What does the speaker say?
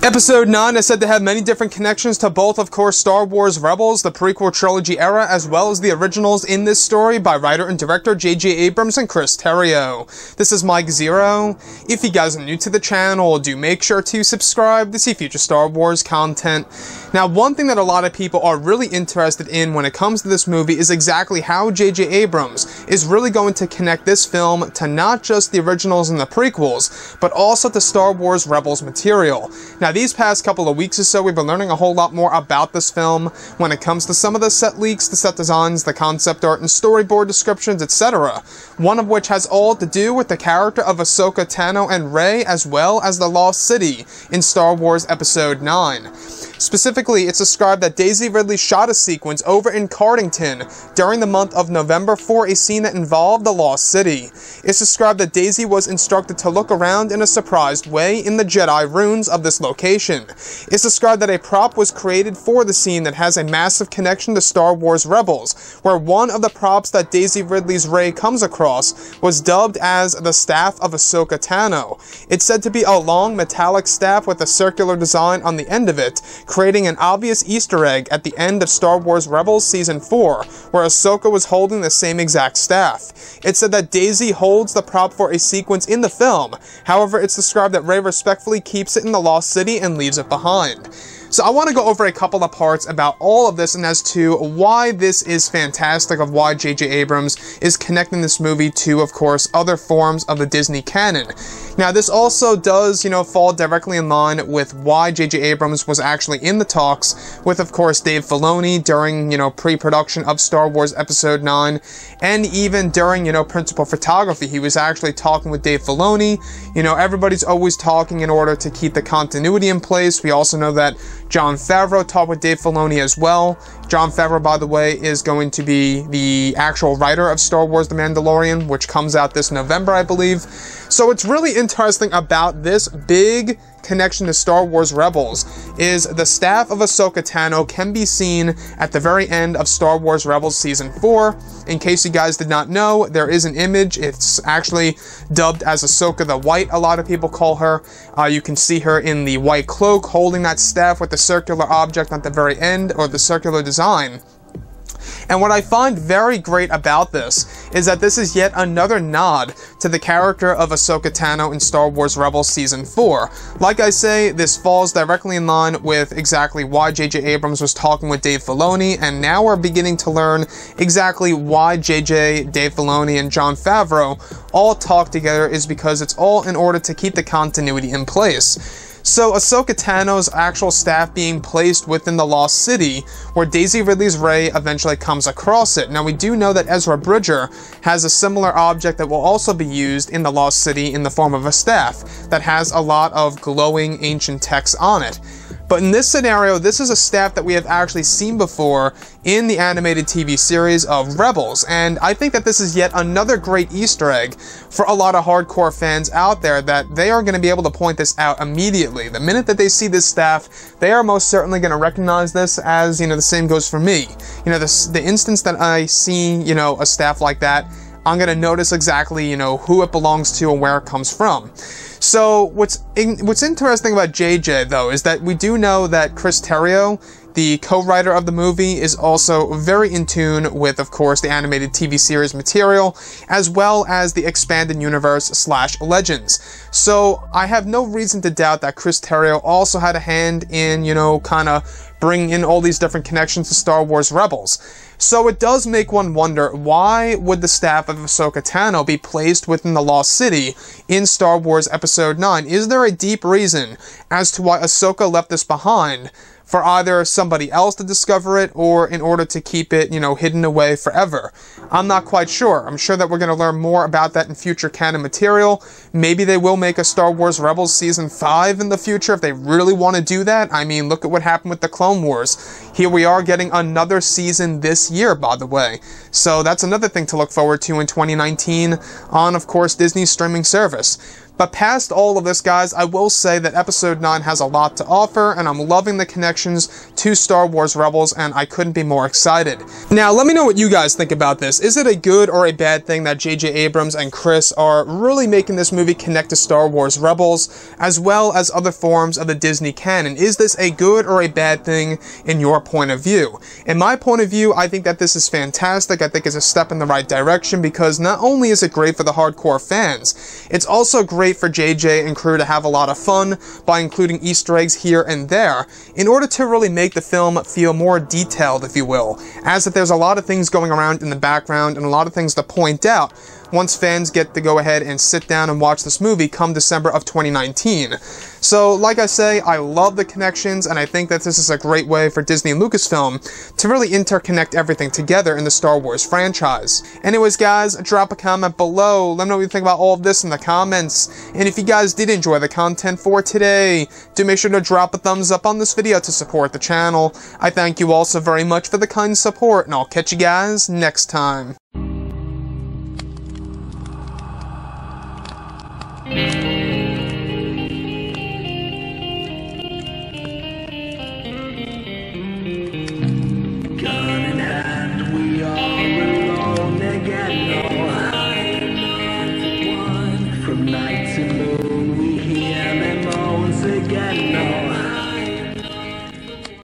Episode 9 is said to have many different connections to both, of course, Star Wars Rebels, the prequel trilogy era, as well as the originals in this story by writer and director J.J. Abrams and Chris Terrio. This is Mike Zero. If you guys are new to the channel, do make sure to subscribe to see future Star Wars content. Now, one thing that a lot of people are really interested in when it comes to this movie is exactly how J.J. Abrams is really going to connect this film to not just the originals and the prequels, but also to Star Wars Rebels material. Now, these past couple of weeks or so, we've been learning a whole lot more about this film when it comes to some of the set leaks, the set designs, the concept art, and storyboard descriptions, etc. One of which has all to do with the character of Ahsoka, Tano, and Rey, as well as the Lost City in Star Wars Episode 9. Specifically, it's described that Daisy Ridley shot a sequence over in Cardington during the month of November for a scene that involved the Lost City. It's described that Daisy was instructed to look around in a surprised way in the Jedi ruins of this location. It's described that a prop was created for the scene that has a massive connection to Star Wars Rebels, where one of the props that Daisy Ridley's Rey comes across was dubbed as the Staff of Ahsoka Tano. It's said to be a long metallic staff with a circular design on the end of it, creating an obvious Easter egg at the end of Star Wars Rebels Season 4, where Ahsoka was holding the same exact staff. It's said that Daisy holds the prop for a sequence in the film, however it's described that Rey respectfully keeps it in the Lost City and leaves it behind. So I want to go over a couple of parts about all of this and as to why this is fantastic, of why J.J. Abrams is connecting this movie to, of course, other forms of the Disney canon. Now, this also does, fall directly in line with why J.J. Abrams was actually in the talks with, of course, Dave Filoni during, pre-production of Star Wars Episode 9, and even during, principal photography. He was actually talking with Dave Filoni. Everybody's always talking in order to keep the continuity in place. We also know that Jon Favreau talked with Dave Filoni as well. Jon Favreau, by the way, is going to be the actual writer of Star Wars The Mandalorian, which comes out this November, I believe. So what's really interesting about this big connection to Star Wars Rebels is the staff of Ahsoka Tano can be seen at the very end of Star Wars Rebels Season 4. In case you guys did not know, there is an image. It's actually dubbed as Ahsoka the White, a lot of people call her. You can see her in the white cloak holding that staff with the circular object at the very end, or the circular design. And what I find very great about this is that this is yet another nod to the character of Ahsoka Tano in Star Wars Rebels Season 4. Like I say, this falls directly in line with exactly why J.J. Abrams was talking with Dave Filoni, and now we're beginning to learn exactly why J.J., Dave Filoni, and Jon Favreau all talk together is because it's all in order to keep the continuity in place. So, Ahsoka Tano's actual staff being placed within the Lost City, where Daisy Ridley's Rey eventually comes across it. Now, we do know that Ezra Bridger has a similar object that will also be used in the Lost City in the form of a staff that has a lot of glowing ancient text on it. But in this scenario, this is a staff that we have actually seen before in the animated TV series of Rebels, and I think that this is yet another great Easter egg for a lot of hardcore fans out there, that they are going to be able to point this out immediately. The minute that they see this staff, they are most certainly going to recognize this, as, the same goes for me. The instance that I see, a staff like that, I'm going to notice exactly, who it belongs to and where it comes from. So what's interesting about JJ, though, is that we do know that Chris Terrio, the co-writer of the movie, is also very in tune with, of course, the animated TV series material, as well as the expanded universe / Legends. So I have no reason to doubt that Chris Terrio also had a hand in, kind of bringing in all these different connections to Star Wars Rebels. So it does make one wonder, why would the staff of Ahsoka Tano be placed within the Lost City in Star Wars Episode 9? Is there a deep reason as to why Ahsoka left this behind, for either somebody else to discover it, or in order to keep it, hidden away forever? I'm not quite sure. I'm sure that we're going to learn more about that in future canon material. Maybe they will make a Star Wars Rebels Season 5 in the future if they really want to do that. I mean, look at what happened with the Clone Wars. Here we are getting another season this year, by the way. So that's another thing to look forward to in 2019 on, of course, Disney's streaming service. But past all of this, guys, I will say that Episode 9 has a lot to offer, and I'm loving the connections to Star Wars Rebels, and I couldn't be more excited. Now, let me know what you guys think about this. Is it a good or a bad thing that J.J. Abrams and Chris are really making this movie connect to Star Wars Rebels, as well as other forms of the Disney canon? Is this a good or a bad thing in your point of view? In my point of view, I think that this is fantastic. I think it's a step in the right direction, because not only is it great for the hardcore fans, it's also great for JJ and crew to have a lot of fun by including Easter eggs here and there in order to really make the film feel more detailed, if you will, as that there's a lot of things going around in the background and a lot of things to point out once fans get to go ahead and sit down and watch this movie come December of 2019. So, like I say, I love the connections, and I think that this is a great way for Disney and Lucasfilm to really interconnect everything together in the Star Wars franchise. Anyways, guys, drop a comment below. Let me know what you think about all of this in the comments. And if you guys did enjoy the content for today, do make sure to drop a thumbs up on this video to support the channel. I thank you all so very much for the kind support, and I'll catch you guys next time. From night to moon, we hear them moans again.